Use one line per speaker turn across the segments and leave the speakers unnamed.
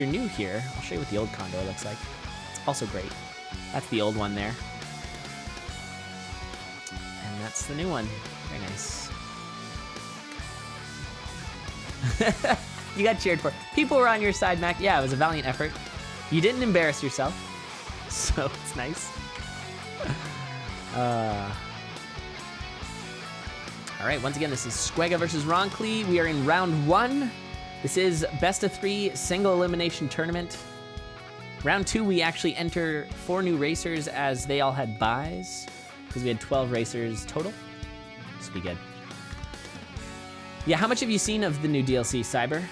you're new here, I'll show you what the old Condor looks like. It's also great. That's the old one there. And that's the new one. Very nice. You got cheered for. People were on your side, Mac. Yeah, it was a valiant effort. You didn't embarrass yourself, so it's nice. All right, once again, this is Squega versus Roncli. We are in round 1. This is best of 3 single elimination tournament. Round 2, we actually enter 4 new racers as they all had buys, because we had 12 racers total. This will be good. Yeah, how much have you seen of the new DLC, Cyber?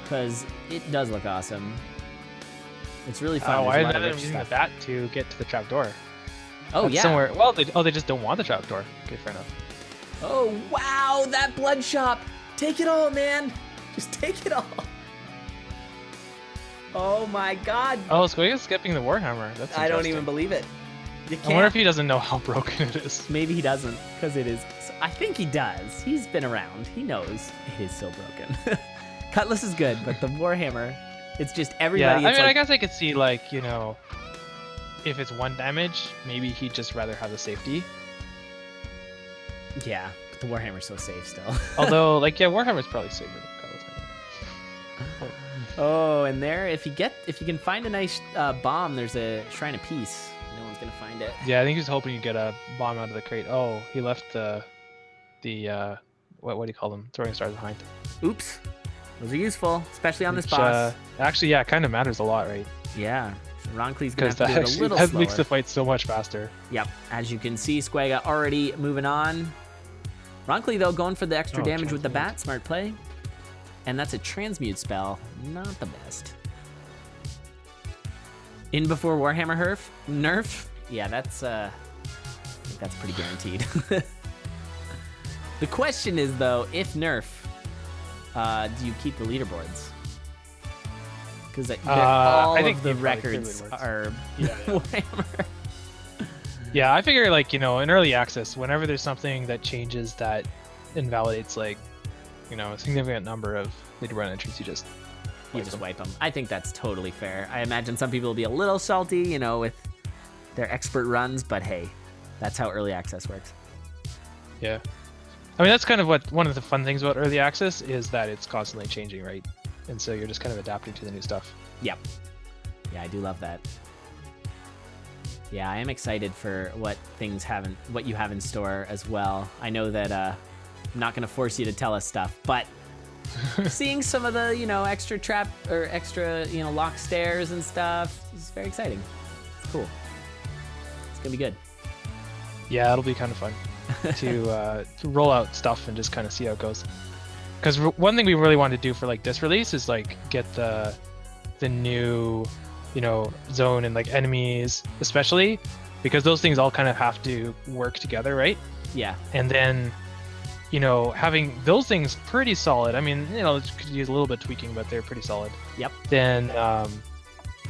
Because it does look awesome. It's really fun.
Oh, I ended up using the bat to get to the trapdoor.
Oh,
that's
yeah.
Somewhere. Well, they just don't want the trapdoor. Okay, fair enough.
Oh, wow, that blood shop. Take it all, man. Just take it all. Oh, my God.
Oh, Squega's skipping the Warhammer. That's
I don't even believe it. You can't.
I wonder if he doesn't know how broken it is.
Maybe he doesn't, because it is. I think he does. He's been around. He knows it is so broken. Cutlass is good, but the Warhammer, it's just everybody.
Yeah, I mean,
like,
I guess I could see, like, you know, if it's 1 damage, maybe he'd just rather have the safety.
Yeah, but the Warhammer's so safe still.
Although, like, yeah, Warhammer's probably safer than Cutlass.
Oh, and there, if you can find a nice bomb, there's a Shrine of Peace. No one's gonna find it.
Yeah, I think he's hoping you get a bomb out of the crate. Oh, he left the what do you call them? Throwing stars behind.
Oops. Those are useful, especially on this boss.
Actually, yeah, it kind of matters a lot, right?
Yeah. So Roncli's gonna have to do it a little
that
slower.
makes the fight so much faster.
Yep. As you can see, Squega already moving on. Roncli, though, going for the extra damage with the bat. Smart play. And that's a transmute spell. Not the best. In before Warhammer nerf? Yeah, that's I think that's pretty guaranteed. The question is, though, if nerf, do you keep the leaderboards? Because all of the records are Warhammer.
Yeah, I figure, like, you know, in early access, whenever there's something that changes that invalidates, like, you know, a significant number of leaderboard entries, you just
wipe them. I think that's totally fair. I imagine some people will be a little salty, you know, with their expert runs, but hey, that's how early access works.
Yeah. I mean, that's kind of one of the fun things about early access is that it's constantly changing, right? And so you're just kind of adapting to the new stuff.
Yep. Yeah, I do love that. Yeah, I am excited for what you have in store as well. I know that I'm not going to force you to tell us stuff, but seeing some of the, you know, extra trap or extra, you know, lock stairs and stuff is very exciting. It's cool. It's gonna be good.
Yeah, it'll be kind of fun to roll out stuff and just kind of see how it goes. Because one thing we really want to do for, like, this release is, like, get the new, you know, zone and, like, enemies, especially because those things all kind of have to work together, right?
Yeah.
And then, you know, having those things pretty solid. I mean, you know, could use a little bit of tweaking, but they're pretty solid.
Yep.
Then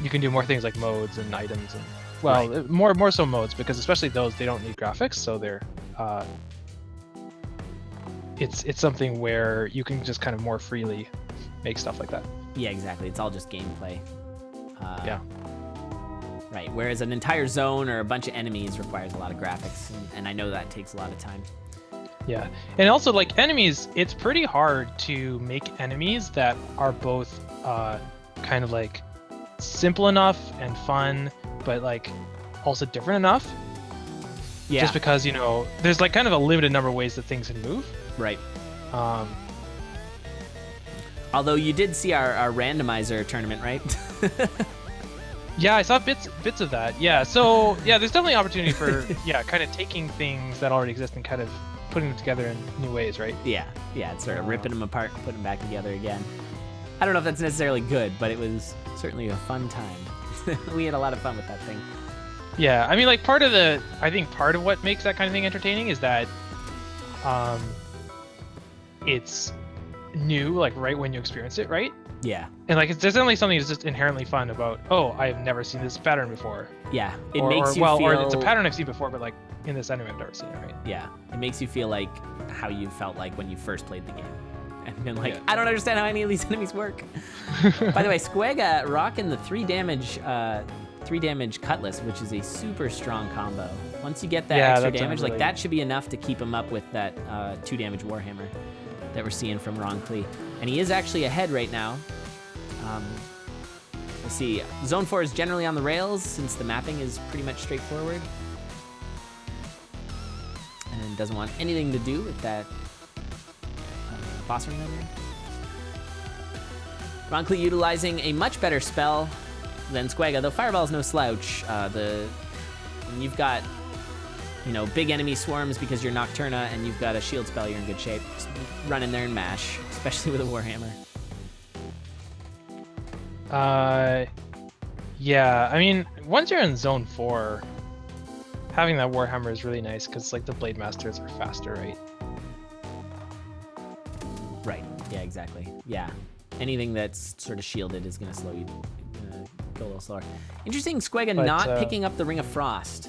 you can do more things like modes and items, and well, right. more so modes, because especially those, they don't need graphics, so they're it's something where you can just kind of more freely make stuff like that.
Yeah, exactly. It's all just gameplay.
Yeah.
Right. Whereas an entire zone or a bunch of enemies requires a lot of graphics, and I know that takes a lot of time.
Yeah, and also, like, enemies, it's pretty hard to make enemies that are both kind of, like, simple enough and fun, but, like, also different enough.
Yeah.
Just because, you know, there's, like, kind of a limited number of ways that things can move.
Right. Although you did see our randomizer tournament, right?
Yeah, I saw bits of that. Yeah, so, yeah, there's definitely opportunity for, yeah, kind of taking things that already exist and kind of putting them together in new ways, right?
Yeah, it's sort of ripping them apart and putting them back together again. I don't know if that's necessarily good, but it was certainly a fun time. We had a lot of fun with that thing.
Yeah, I mean, like, I think part of what makes that kind of thing entertaining is that it's new, like, right when you experience it, right?
Yeah.
And, like, there's definitely something that's just inherently fun about, oh, I've never seen this pattern before.
Yeah, it makes you feel...
Or it's a pattern I've seen before, but, like, in this anime I've never seen it, right?
Yeah, it makes you feel like how you felt like when you first played the game. and been like,
Yeah.
I don't understand how any of these enemies work. By the way, Squega rocking the 3 damage Cutlass, which is a super strong combo. Once you get that extra damage, like that should be enough to keep him up with that 2 damage Warhammer that we're seeing from Roncli. And he is actually ahead right now. Let's see, Zone 4 is generally on the rails since the mapping is pretty much straightforward. And doesn't want anything to do with that boss arena there. Roncli utilizing a much better spell than Squega, though Fireball's no slouch. When you've got, big enemy swarms because you're Nocturna and you've got a shield spell, you're in good shape. Just run in there and mash, especially with a Warhammer.
Yeah, I mean, once you're in Zone 4, having that Warhammer is really nice because, like, the Blade Masters are faster, right?
Right, yeah, exactly. Yeah, anything that's sort of shielded is going to slow you, go a little slower. Interesting, Squega not picking up the Ring of Frost.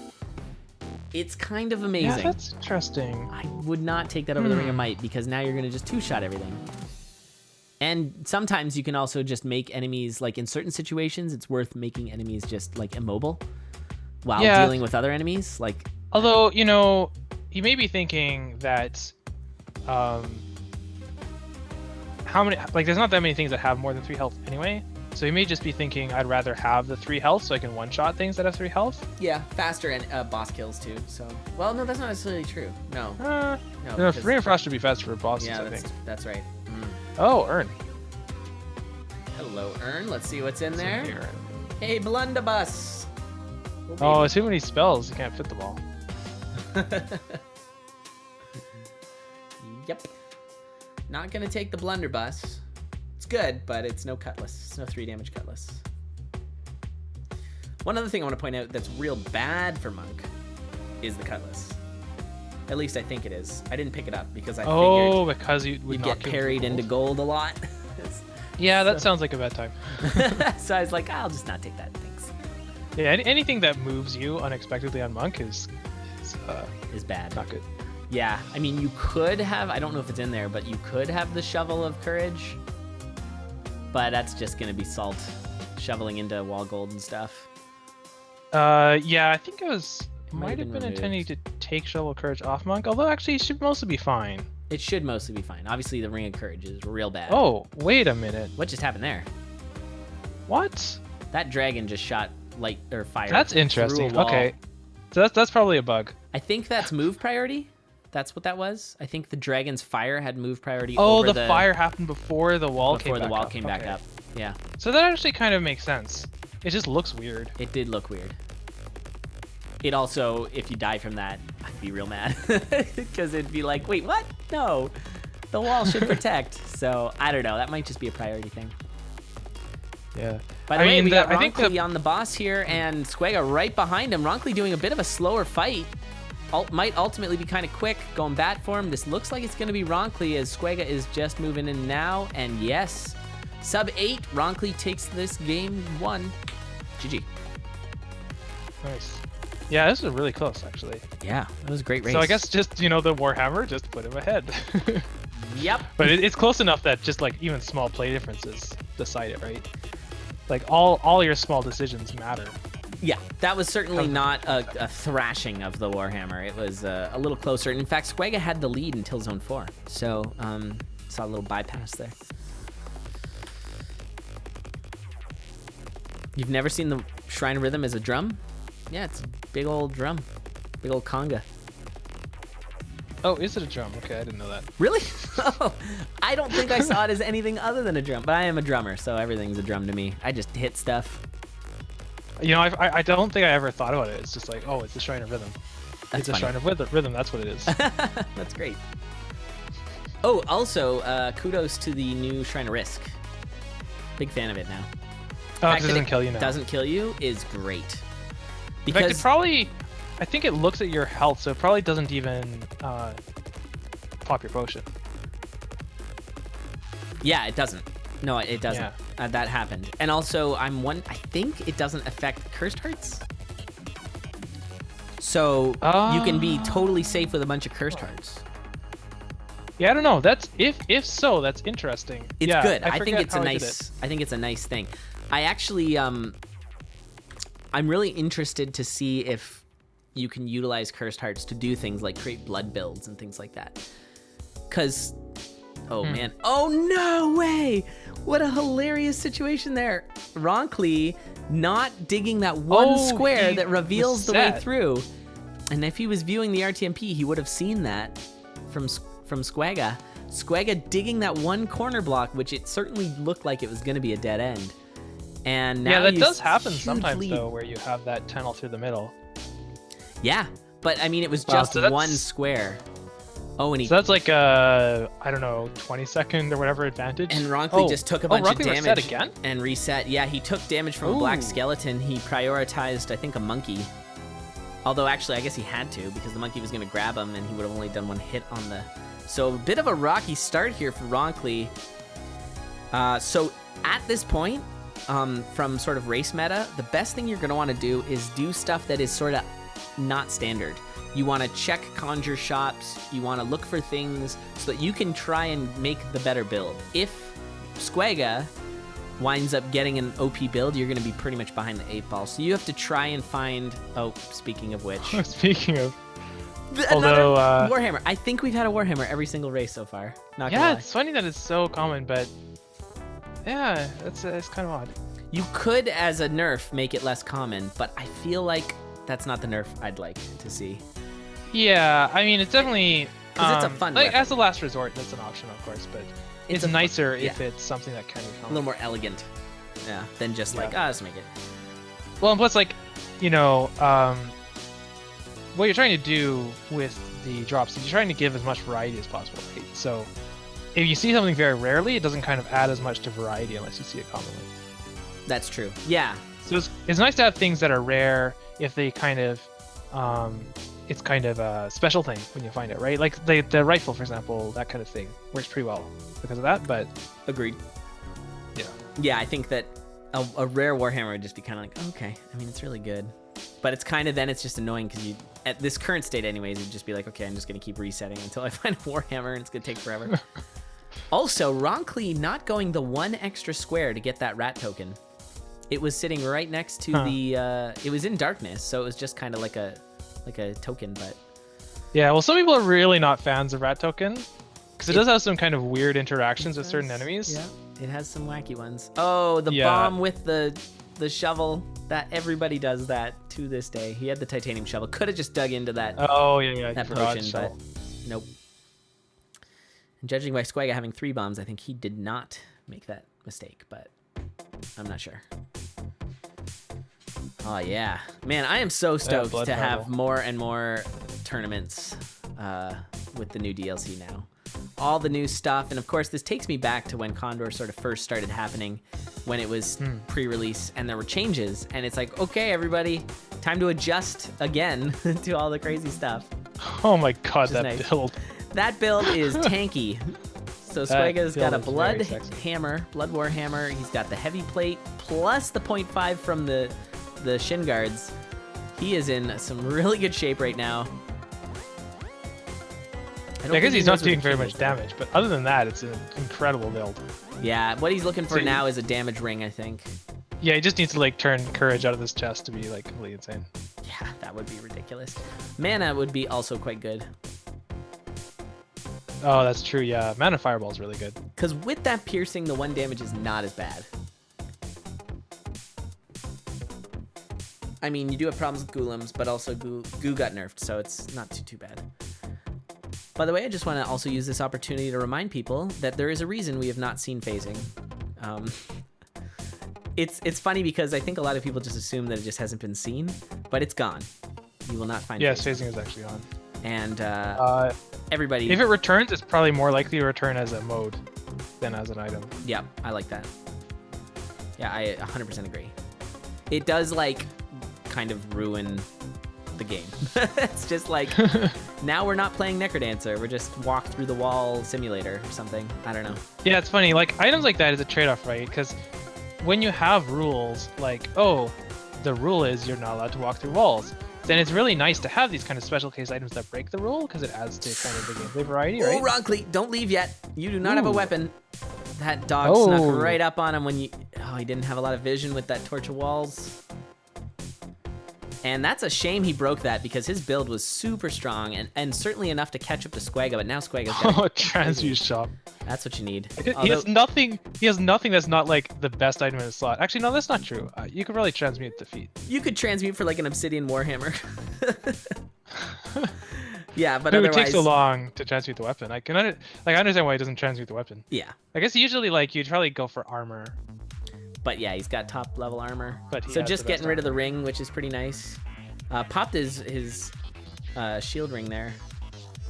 It's kind of amazing.
Yeah, that's interesting.
I would not take that over the Ring of Might because now you're going to just 2-shot everything. And sometimes you can also just make enemies, like in certain situations, it's worth making enemies just like immobile while dealing with other enemies. Like,
although, you may be thinking that, how many, like, there's not that many things that have more than 3 health anyway. So you may just be thinking, I'd rather have the 3 health so I can one-shot things that have 3 health.
Yeah, faster and boss kills too. So, well, no, that's not necessarily true. No.
No, Ring of Frost should be faster for bosses,
yeah,
I think.
that's right.
Oh, Urn.
Hello, Urn. Let's see what's in there.
Here,
Hey, Blunderbuss.
Oh, too many spells. You can't fit them all.
Yep. Not gonna take the Blunderbuss. It's good, but it's no Cutlass. It's no 3 damage Cutlass. One other thing I want to point out that's real bad for Monk is the Cutlass. At least I think it is. I didn't pick it up because I figured
because you
get parried into gold a lot.
Yeah, that sounds like a bad time.
So I was like, I'll just not take that. Thanks.
Yeah, anything that moves you unexpectedly on Monk is
bad.
Not good.
Yeah, I mean, you could have, I don't know if it's in there, but you could have the Shovel of Courage. But that's just going to be salt shoveling into wall gold and stuff.
Yeah, I think it might have been intending to take Shovel of Courage off Monk, although actually it should mostly be fine.
It should mostly be fine. Obviously, the Ring of Courage is real bad.
Oh, wait a minute.
What just happened there?
What?
That dragon just shot light or fire.
That's interesting. Okay. So that's probably a bug.
I think that's move priority. That's what that was. I think the dragon's fire had move priority.
Oh,
over
the fire happened before the wall came back up.
Before the wall came back up. Yeah.
So that actually kind of makes sense. It just looks weird.
It did look weird. It also, if you die from that, I'd be real mad. Because it'd be like, wait, what? No. The wall should protect. So, I don't know. That might just be a priority thing.
Yeah.
By the way, we got Roncli on the boss here, and Squega right behind him. Roncli doing a bit of a slower fight. Might ultimately be kind of quick. Going bat for him. This looks like it's going to be Roncli as Squega is just moving in now. And yes, sub 8. Roncli takes this game 1. GG.
Nice. Yeah, this was really close, actually.
Yeah, it was a great race.
So I guess just, the Warhammer just put him ahead.
Yep.
But it's close enough that just, like, even small play differences decide it, right? Like, all your small decisions matter.
Yeah, that was certainly not a thrashing of the Warhammer. It was a little closer. And in fact, Squega had the lead until Zone 4. So, saw a little bypass there. You've never seen the Shrine of Rhythm as a drum? Yeah, it's a big old drum. Big old conga.
Oh, is it a drum? Okay, I didn't know that.
Really? Oh, I don't think I saw it as anything other than a drum. But I am a drummer, so everything's a drum to me. I just hit stuff.
I don't think I ever thought about it. It's just like, oh, it's the Shrine of Rhythm.
That's
a Shrine of Rhythm, that's what it is.
That's great. Oh, also, kudos to the new Shrine of Risk. Big fan of it now.
Oh, it doesn't kill you now.
Doesn't kill you is great.
Because in fact, it probably, I think it looks at your health, so it probably doesn't even pop your potion.
Yeah, it doesn't. No, it doesn't.
Yeah.
That happened. And also, I think it doesn't affect Cursed Hearts. So you can be totally safe with a bunch of Cursed Hearts.
Yeah, I don't know. That's if so, that's interesting.
It's
yeah,
good. I think
forget
it's a
how I did
nice. I think it's a nice thing. I actually, I'm really interested to see if you can utilize cursed hearts to do things like create blood builds and things like that. Cause, oh man, oh no way! What a hilarious situation there. Roncli not digging that one square that reveals the way through. And if he was viewing the RTMP, he would have seen that from Squega. Squega digging that one corner block, which it certainly looked like it was going to be a dead end. And now
yeah, that does happen sometimes though, where you have that tunnel through the middle.
Yeah, but I mean, it was just
so
one square. Oh, and
so that's like a, I don't know, 20-second or whatever advantage.
And Roncli just took a bunch of damage
reset again?
and reset. Yeah, he took damage from a black skeleton. He prioritized, I think, a monkey. Although actually, I guess he had to because the monkey was going to grab him, and he would have only done one hit on the. So a bit of a rocky start here for Roncli. So at this point, from sort of race meta, the best thing you're going to want to do is do stuff that is sort of not standard. You want to check conjure shops. You want to look for things so that you can try and make the better build. If Squega winds up getting an OP build, you're going to be pretty much behind the 8-ball. So you have to try and find... Oh, speaking of which...
Speaking of...
Another Warhammer. I think we've had a Warhammer every single race so far. Not gonna lie.
It's funny that it's so common, but... Yeah, it's kind of odd.
You could, as a nerf, make it less common, but I feel like that's not the nerf I'd like to see.
Yeah, I mean, it's definitely...
Because it's a fun
like,
weapon.
as a last resort, that's an option, of course, but it's nicer if it's something that can be common.
A little more elegant. Yeah, than just like, let's make it.
Well, and plus, like, you know, what you're trying to do with the drops is you're trying to give as much variety as possible, right? So if you see something very rarely, it doesn't kind of add as much to variety unless you see it commonly. That's
true. Yeah.
So it's nice to have things that are rare if they kind of, it's kind of a special thing when you find it, right? Like the rifle, for example, that kind of thing works pretty well because of that, but...
Agreed.
Yeah.
Yeah, I think that a rare Warhammer would just be kind of like, okay, I mean, it's really good. But it's kind of, then it's just annoying because you, at this current state anyways, you'd just be like, okay, I'm just going to keep resetting until I find a Warhammer and it's going to take forever. Also, Roncli not going the one extra square to get that rat token. It was sitting right next to the, it was in darkness, so it was just kind of like a token, but...
Yeah, well, some people are really not fans of rat token, because it does have some kind of weird interactions with certain enemies.
Yeah, it has some wacky ones. Oh, the bomb with the shovel, that everybody does that to this day. He had the titanium shovel. Could have just dug into that.
Oh, yeah,
that potion, but nope. And judging by Squega having 3 bombs, I think he did not make that mistake, but I'm not sure. Oh yeah, man! I am so stoked to have more and more tournaments with the new DLC now. All the new stuff, and of course, this takes me back to when Condor sort of first started happening, when it was pre-release and there were changes, and it's like, okay, everybody, time to adjust again to all the crazy stuff.
Oh my god, that build!
That build is tanky. So Squega's got a blood war hammer. He's got the heavy plate plus the 0.5 from the shin guards. He is in some really good shape right now.
I guess he's not doing very much damage, but other than that, it's an incredible build.
Yeah, what he's looking for now is a damage ring, I think.
Yeah, he just needs to like turn courage out of his chest to be like completely insane.
Yeah, that would be ridiculous. Mana would be also quite good.
Oh, that's true, yeah. Mana Fireball is really good.
Because with that piercing, the 1 damage is not as bad. I mean, you do have problems with Golems, but also Goo got nerfed, so it's not too bad. By the way, I just want to also use this opportunity to remind people that there is a reason we have not seen phasing. It's funny because I think a lot of people just assume that it just hasn't been seen, but it's gone. You will not find
Yes, phasing is actually on.
And everybody...
If it returns, it's probably more likely to return as a mode than as an item.
Yeah, I like that. Yeah, I 100% agree. It does, like, kind of ruin the game. It's just like, now we're not playing Necrodancer. We're just walk through the wall simulator or something. I don't know.
Yeah, it's funny. Like, items like that is a trade-off, right? Because when you have rules, like, oh, the rule is you're not allowed to walk through walls. then it's really nice to have these kind of special case items that break the rule because it adds to kind of the gameplay variety, right?
Oh, Roncli, don't leave yet. You do not have a weapon. That dog snuck right up on him when you... Oh, he didn't have a lot of vision with that torch of walls. And that's a shame he broke that because his build was super strong and certainly enough to catch up to Squega, but now Squega's got
Oh, transmute shop.
That's what you need.
He has nothing that's not like the best item in his slot. Actually, no, that's not true. You could probably transmute defeat.
You could transmute for like an obsidian warhammer. Yeah, but
it
otherwise...
would take so long to transmute the weapon. I understand why he doesn't transmute the weapon.
Yeah.
I guess usually like you'd probably go for armor.
But yeah, he's got top level armor.
But
so just getting rid of the ring, which is pretty nice. Popped his shield ring there.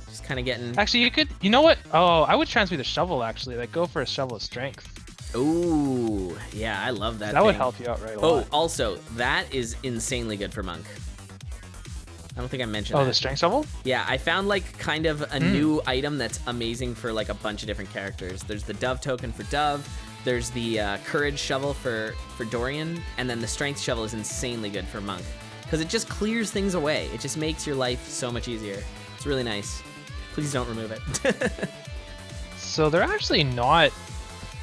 Just kind of getting...
Actually, you could... You know what? Oh, I would transmute the shovel, actually. Like, go for a shovel of strength.
Ooh, yeah, I love that
That would help you out a lot.
Oh, also, that is insanely good for Monk. I don't think I mentioned that.
Oh, the strength shovel?
Yeah, I found like kind of a new item that's amazing for like a bunch of different characters. There's the Dove token for Dove. There's the Courage shovel for Dorian. And then the Strength shovel is insanely good for Monk. Because it just clears things away. It just makes your life so much easier. It's really nice. Please don't remove it.
So they're actually not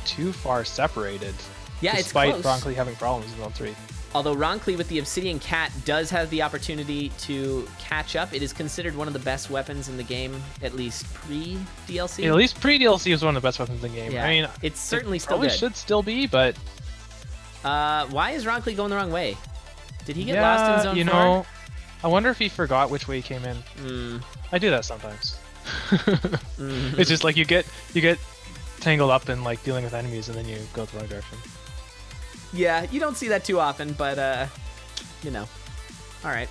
too far separated.
Yeah, it's close.
Despite Roncli having problems in World 3.
Although Roncli with the Obsidian Cat does have the opportunity to catch up. It is considered one of the best weapons in the game, at least pre-DLC.
Yeah, at least pre-DLC is one of the best weapons in the game.
Yeah,
I mean,
it's certainly still
probably
good.
Should still be, but...
Why is Roncli going the wrong way? Did he get lost in Zone 4?
You know, I wonder if he forgot which way he came in. I do that sometimes. It's just like you get tangled up in like dealing with enemies and then you go the wrong direction.
Yeah, you don't see that too often, but you know. All right.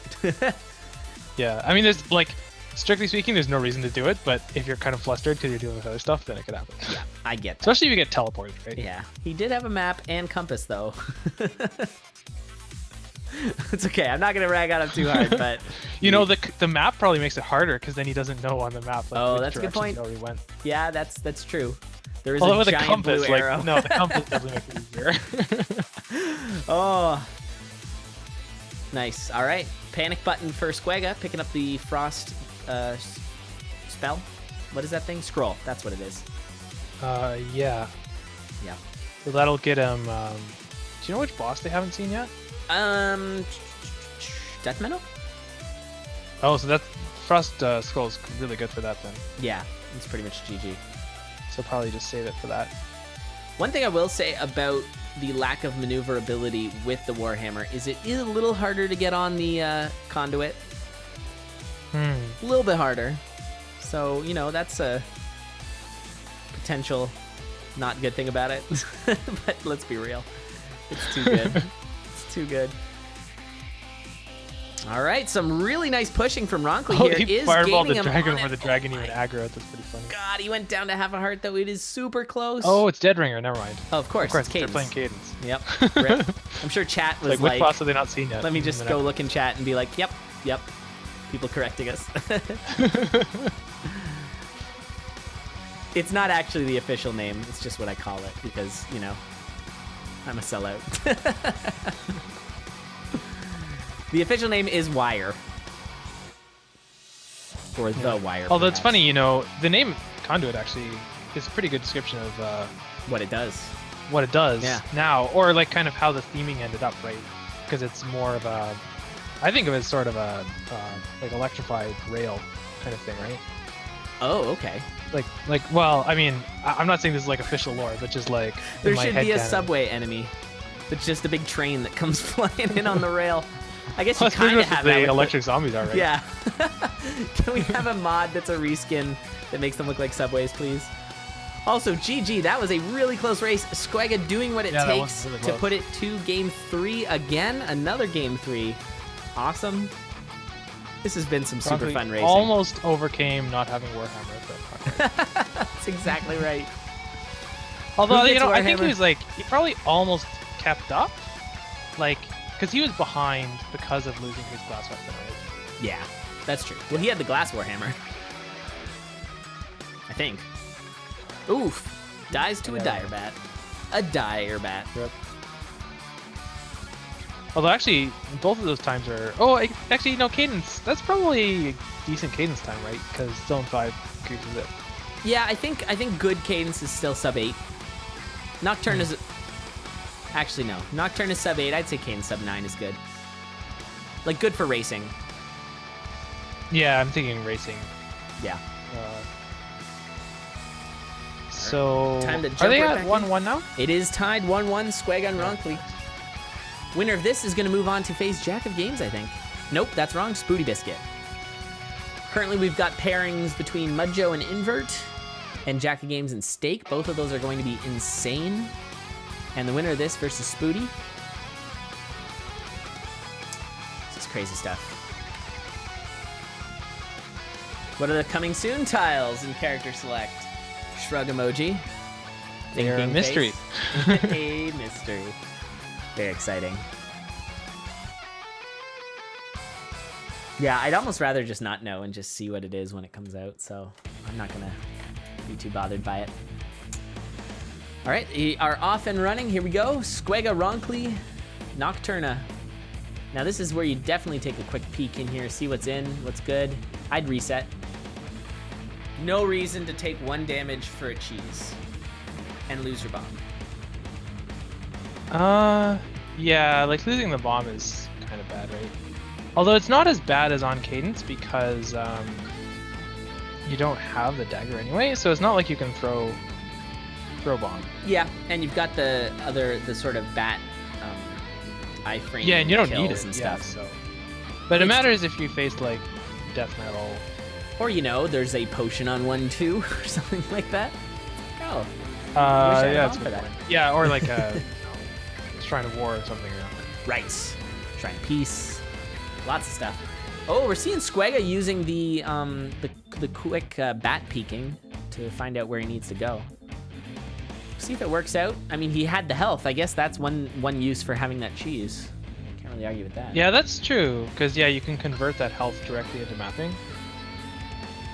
Yeah, I mean, there's like, strictly speaking, there's no reason to do it, but if you're kind of flustered because you're dealing with other stuff, then it could happen.
Yeah, I get that.
Especially if you get teleported, right?
Yeah, he did have a map and compass though. It's okay. I'm not gonna rag on him too hard, but
you know, the map probably makes it harder because then he doesn't know on the map. Like,
oh,
which
that's a good point.
he already went.
Yeah, that's true. There is
Although
a
with
giant
a compass,
blue arrow.
like, no, the compass definitely makes it easier.
Oh, nice. All right, panic button for Squega, picking up the frost spell. What is that thing? Scroll. That's what it is.
Yeah.
Yeah.
So that'll get him. Do you know which boss they haven't seen yet?
Death Meadow?
Oh, so that Frost Scroll is really good for that then.
Yeah, it's pretty much GG.
So probably just save it for that.
One thing I will say about the lack of maneuverability with the Warhammer is it is a little harder to get on the conduit. A little bit harder. So, you know, that's a potential not good thing about it. But let's be real. It's too good. It's too good. All right, some really nice pushing from Roncli here.
He
is
fireballed the
gaining him
dragon
on
before
it.
the dragon
Oh
even
my
aggroed. That's pretty funny.
God, he went down to half a heart, though. It is super close.
Oh, it's Dead Ringer. Never mind.
Oh, of course, it's
they're
Cadence.
playing Cadence.
Yep. Rip. I'm sure chat was
Like, which boss have they not seen yet?
let me just go look in chat and be like, yep. People correcting us. It's not actually the official name. It's just what I call it because, you know, I'm a sellout. The official name is Wire. Or The Wire,
Although it's
perhaps.
funny, you know, the name Conduit actually is a pretty good description of
What it does.
what it does
Yeah.
now, or like kind of how the theming ended up, right? Because it's more of a, I think of it as sort of a like electrified rail kind of thing, right?
Oh, okay.
Well, I mean, I'm not saying this is like official lore, but just like
There
in my
should be a
headcanon.
subway enemy. It's just a big train that comes flying in on the rail. I guess
Well,
you
that's pretty
kind of
much what
have that
the
with
electric zombies are, right?
Yeah. Can we have a mod that's a reskin that makes them look like subways, please? Also, GG, that was a really close race. Squega doing what it
Yeah, that was
takes
really
to
close.
put it to game 3 again. Another game 3. Awesome. This has been some super
Roncli
fun racing.
almost overcame not having Warhammer. But
That's exactly right.
although,
Who
you
gets
know, I think
Warhammer?
he was like, he probably almost kept up. Like, because he was behind because of losing his glass weapon, right?
Yeah, that's true. Well, he had the glass Warhammer. I think. Oof. Dies to a dire bat. A dire bat.
Yep. Although actually, both of those times are. Oh, actually, no, cadence. That's probably a decent cadence time, right? Because Zone 5 increases it.
Yeah, I think good cadence is still sub 8. Nocturne is... Actually, no. Nocturne is sub 8. I'd say cadence sub 9 is good. Like, good for racing.
Yeah, I'm thinking racing.
Yeah.
So,
Time to jump
are they
right
at
back in.
1-1 now?
It is tied 1-1, Squega and Roncli. Winner of this is going to move on to face Jack of Games, I think. Nope, that's wrong. Spooty Biscuit. Currently, we've got pairings between Mudjo and Invert, and Jack of Games and Steak. Both of those are going to be insane. And the winner of this versus Spooty. This is crazy stuff. What are the coming soon tiles in character select? Shrug emoji.
They're a mystery.
A mystery. Very exciting. Yeah, I'd almost rather just not know and just see what it is when it comes out, so I'm not gonna be too bothered by it. All right, we are off and running. Here we go. Squega, Roncli, Nocturna. Now this is where you definitely take a quick peek in here, see what's in, what's good. I'd reset. No reason to take 1 damage for a cheese and lose your bomb.
Yeah, like losing the bomb is kind of bad, right? Although it's not as bad as on cadence because you don't have the dagger anyway, so it's not like you can throw bomb.
Yeah, and you've got the sort of bat iframe.
Yeah, and you don't need
kills
it
and
yeah,
stuff.
so. But it matters if you faced like death metal.
Or there's a potion on 1-2 or something like that. Oh.
Yeah, it's a good point. Yeah, or like a Shrine of War or something. Yeah.
Right. Shrine of Peace. Lots of stuff. Oh, we're seeing Squega using the quick bat peeking to find out where he needs to go. See if it works out. I mean, he had the health. I guess that's one use for having that cheese. Can't really argue with that.
Yeah, that's true. Because yeah, you can convert that health directly into mapping.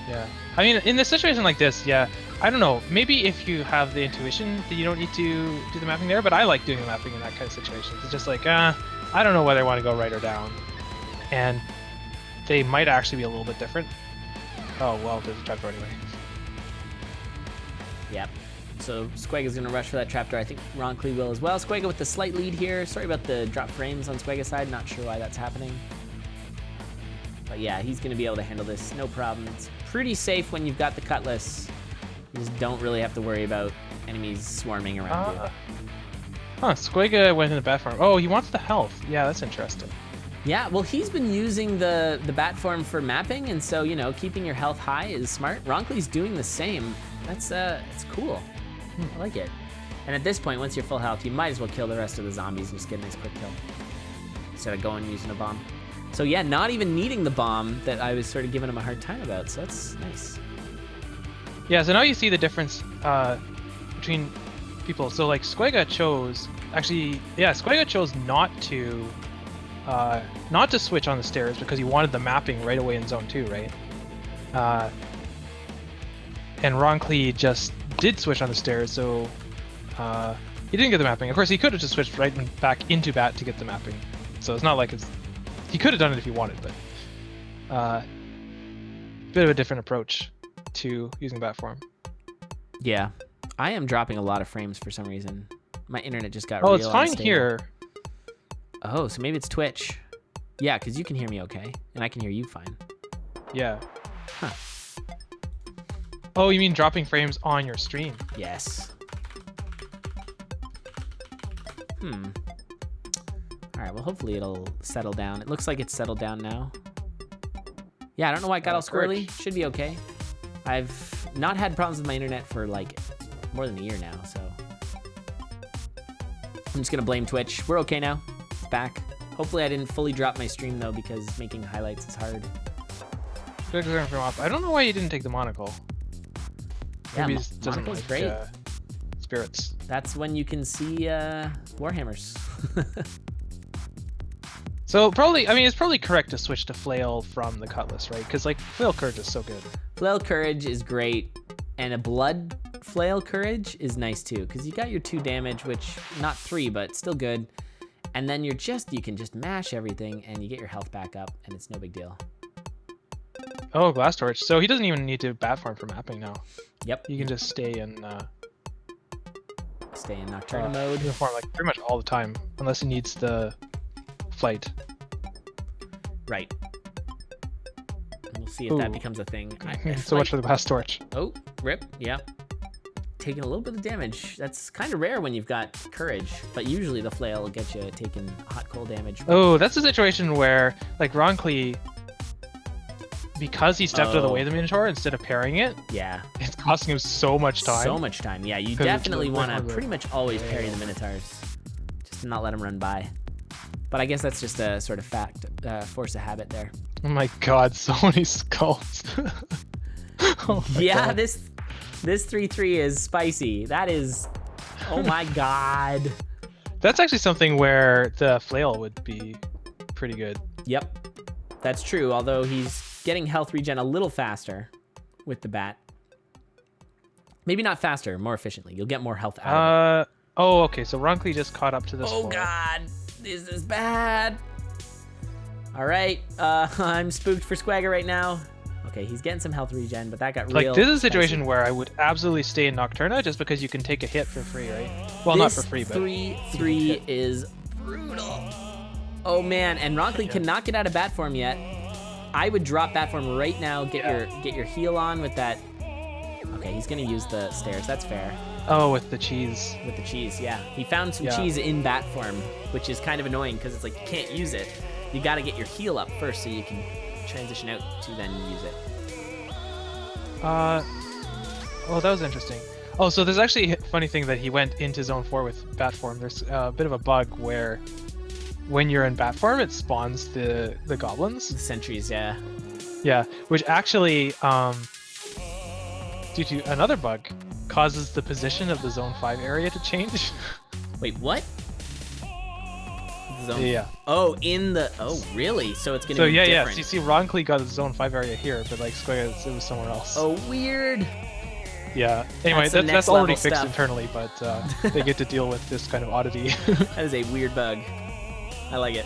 Yeah. I mean, in a situation like this, yeah, I don't know. Maybe if you have the intuition that you don't need to do the mapping there, but I like doing the mapping in that kind of situation. It's just like, I don't know whether I want to go right or down. And they might actually be a little bit different. Oh, well, there's a trapdoor anyway.
Yep. So Squega's going to rush for that trapdoor. I think Roncli will as well. Squega with the slight lead here. Sorry about the drop frames on Squega's side. Not sure why that's happening. But yeah, he's going to be able to handle this. No problem. It's pretty safe when you've got the Cutlass. You just don't really have to worry about enemies swarming around you.
Huh, Squega went in the bat form. Oh, he wants the health. Yeah, that's interesting.
Yeah, well, he's been using the bat form for mapping, and so, keeping your health high is smart. Roncli's doing the same. That's it's cool. I like it. And at this point, once you're full health, you might as well kill the rest of the zombies and just get a nice quick kill instead of going and using a bomb. So yeah, not even needing the bomb that I was sort of giving him a hard time about, so that's nice.
Yeah, so now you see the difference between people. So like Squega chose, Squega chose not to switch on the stairs because he wanted the mapping right away in Zone 2, right? And Roncli just did switch on the stairs, so he didn't get the mapping. Of course, he could have just switched right back into bat to get the mapping. So it's not like he could have done it if he wanted, but bit of a different approach to using bat form.
Yeah, I am dropping a lot of frames for some reason. My internet just got
real
unstable.
It's fine here.
Oh, so maybe it's Twitch. Yeah, because you can hear me okay, and I can hear you fine.
Yeah.
Huh.
Oh, you mean dropping frames on your stream?
Yes. All right, well, hopefully it'll settle down. It looks like it's settled down now. Yeah, I don't know why it got all squirrely. Should be okay. I've not had problems with my internet for like more than a year now, so I'm just gonna blame Twitch. We're okay now. It's back. Hopefully I didn't fully drop my stream though, because making highlights is hard.
I don't know why you didn't take the monocle.
Yeah,
Maybe it doesn't
monocle's
like
great.
Spirits.
That's when you can see Warhammers.
So probably, it's probably correct to switch to Flail from the Cutlass, right? Because like Flail Courage is so good.
Flail Courage is great, and a Blood Flail Courage is nice too, because you got your 2 damage, which not 3, but still good. And then you can just mash everything and you get your health back up and it's no big deal.
Oh, Glass Torch. So he doesn't even need to bat farm for mapping now.
Yep.
He can just stay in
Nocturna mode.
Uniform like pretty much all the time, unless he needs the flight.
Right. And we'll see if that becomes a thing.
So much for the Glass Torch.
Oh, rip. Yep. Taking a little bit of damage. That's kind of rare when you've got courage, but usually the flail will get you taking hot cold damage.
Oh, that's a situation where like Roncli, because he stepped out of the way of the Minotaur instead of parrying it,
yeah,
it's costing him so much time.
So much time. Yeah, you definitely want to pretty much always parry the Minotaurs, just to not let them run by. But I guess that's just a sort of force of habit there.
Oh my god, so many skulls. Oh my god.
This 3-3 is spicy. That is, oh my god.
That's actually something where the flail would be pretty good.
Yep, that's true. Although he's getting health regen a little faster with the bat. Maybe not faster, more efficiently. You'll get more health out of it.
Oh, okay. So Roncli just caught up to this.
Oh god, this is bad. All right, I'm spooked for Squega right now. Okay, he's getting some health regen, but that got real.
Like, this is a situation where I would absolutely stay in Nocturna just because you can take a hit for free, right? Well, not for free, but
3-3 is brutal. Oh man, and Roncli cannot get out of bat form yet. I would drop bat form right now. Get your heal on with that. Okay, he's gonna use the stairs. That's fair.
Oh, with the cheese.
With the cheese, yeah. He found some cheese in bat form, which is kind of annoying because it's like you can't use it. You got to get your heal up first so you can transition out to then use it.
Well, that was interesting. Oh, so there's actually a funny thing that he went into zone 4 with bat form. There's a bit of a bug where when you're in bat form, it spawns the goblins.
The sentries, yeah.
Yeah, which actually, due to another bug, causes the position of the zone 5 area to change.
Wait, what? Zone...
Yeah.
Oh, in the... Oh, really? So it's going to be
different.
different.
So you see Roncli got the zone 5 area here, but like Squega, it was somewhere else.
Oh, weird.
Yeah. Anyway, that's already fixed internally, but they get to deal with this kind of oddity.
That is a weird bug. I like it.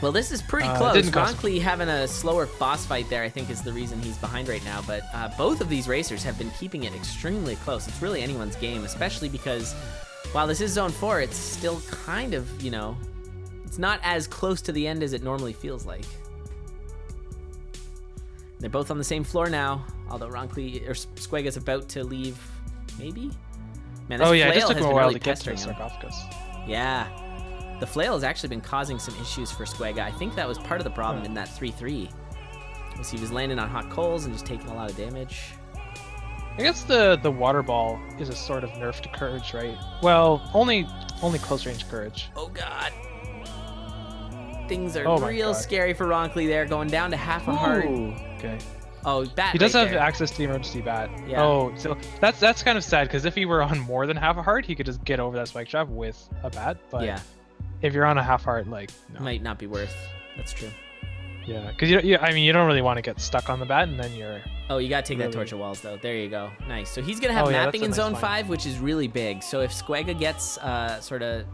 Well, this is pretty close. Roncli having a slower boss fight there, I think, is the reason he's behind right now. But both of these racers have been keeping it extremely close. It's really anyone's game, especially because while this is Zone 4, it's still kind of, you know, it's not as close to the end as it normally feels like. They're both on the same floor now, although Roncli or Squega's about to leave, maybe? Man, this
it just took him a while
really
to get to the sarcophagus.
Yeah. The flail has actually been causing some issues for Squega. I think that was part of the problem in that 3-3. Was he was landing on hot coals and just taking a lot of damage.
I guess the water ball is a sort of nerf to courage, right? Well, only close range courage.
Oh god. Things are real scary for Roncli there, going down to half a heart.
Okay.
Oh, bat.
He does have access to the emergency bat.
Yeah.
Oh, so that's kind of sad because if he were on more than half a heart, he could just get over that spike trap with a bat. But
yeah.
If you're on a half heart, like no.
Might not be worth. That's true.
Yeah, because you don't really want to get stuck on the bat, and then you're.
Oh, you gotta take that torch of walls though. There you go. Nice. So he's gonna have mapping in Zone 5, which is really big. So if Squega gets sort of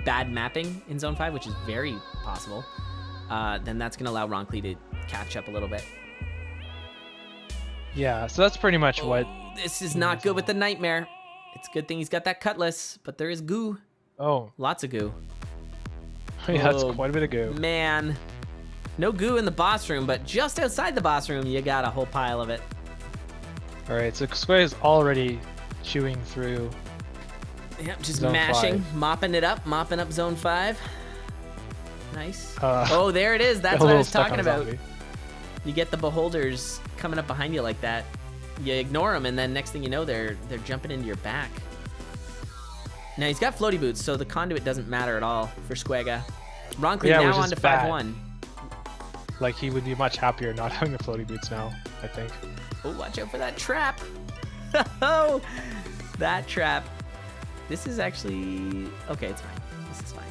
bad mapping in Zone 5, which is very possible, then that's gonna allow Roncli to catch up a little bit.
Yeah. So that's pretty much what.
This is not good with the nightmare. It's a good thing he's got that cutlass, but there is goo.
Oh.
Lots of goo.
Yeah, that's quite a bit of goo.
Man. No goo in the boss room, but just outside the boss room, you got a whole pile of it.
All right, so Squega is already chewing through.
Yep, just mashing, mopping up Zone 5. Nice. Oh, there it is. That's what I was talking about. You get the beholders coming up behind you like that. You ignore them, and then next thing you know, they're jumping into your back. Now he's got floaty boots, so the conduit doesn't matter at all for Squega. Roncli now on to 5-1.
Like, he would be much happier not having the floaty boots now, I think.
Oh, watch out for that trap. Oh, that trap. This is actually... Okay, it's fine. This is fine.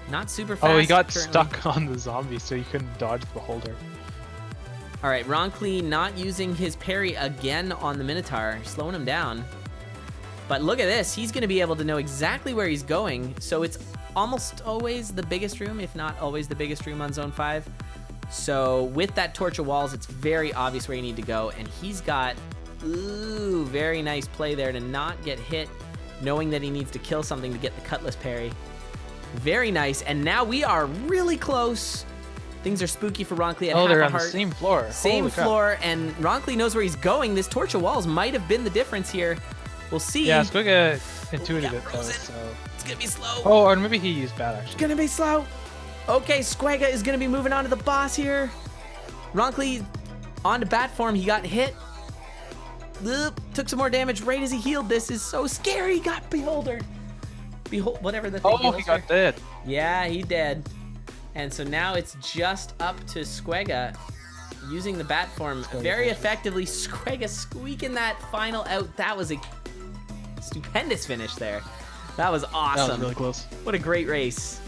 Not super fast.
Oh, he got stuck on the zombie, so he couldn't dodge the beholder.
All right, Roncli not using his parry again on the Minotaur, slowing him down. But look at this. He's going to be able to know exactly where he's going. So it's almost always the biggest room, if not always the biggest room on Zone 5. So with that Torch of Walls, it's very obvious where you need to go. And he's got, ooh, very nice play there to not get hit, knowing that he needs to kill something to get the Cutlass parry. Very nice. And now we are really close. Things are spooky for Roncli at half
they're
a
on
heart.
the same floor.
Same
Holy crap.
floor, and Roncli knows where he's going. This Torch of Walls might have been the difference here. We'll see.
Yeah, Squega intuited it though,
frozen.
so.
It's gonna be slow.
Oh, or maybe he used bad actually.
Gonna be slow. Okay, Squega is gonna be moving on to the boss here. Roncli on to bat form. He got hit. Took some more damage right as he healed. This is so scary. He got beholdered. Whatever the thing.
Oh, he got dead.
Yeah, he did. And so now it's just up to Squega using the bat form very effectively. Squega squeaking that final out. That was a stupendous finish there. That was awesome.
That was really close.
What a great race.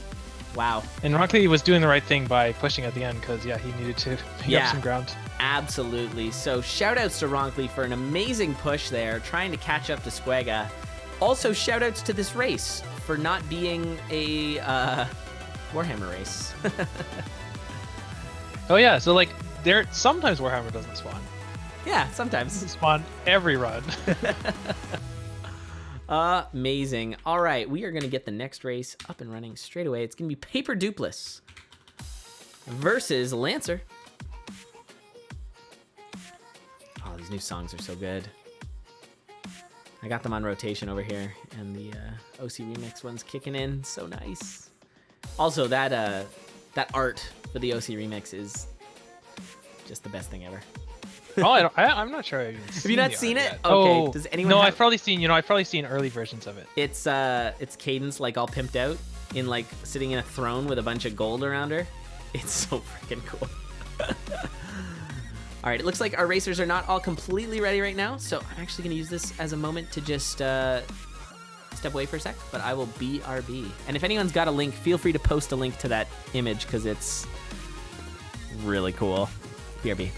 Wow.
And Roncli was doing the right thing by pushing at the end because, yeah, he needed to pick up some ground.
Absolutely. So shout outs to Roncli for an amazing push there, trying to catch up to Squega. Also, shout outs to this race for not being a Warhammer race.
Oh, yeah. So, like, sometimes Warhammer doesn't spawn.
Yeah, sometimes.
It doesn't spawn every run.
Amazing. All right, we are going to get the next race up and running straight away. It's going to be Paper Dupless versus Lancer. Oh, these new songs are so good. I got them on rotation over here, and the OC Remix one's kicking in. So nice. Also, that art for the OC Remix is just the best thing ever.
Oh, I'm not sure.
Have you not seen it?
Yet.
Okay.
Oh,
Does anyone?
No,
have...
I've probably seen early versions of it.
It's Cadence like all pimped out in like sitting in a throne with a bunch of gold around her. It's so freaking cool. All right, it looks like our racers are not all completely ready right now, so I'm actually going to use this as a moment to just step away for a sec, but I will BRB. And if anyone's got a link, feel free to post a link to that image because it's really cool. BRB.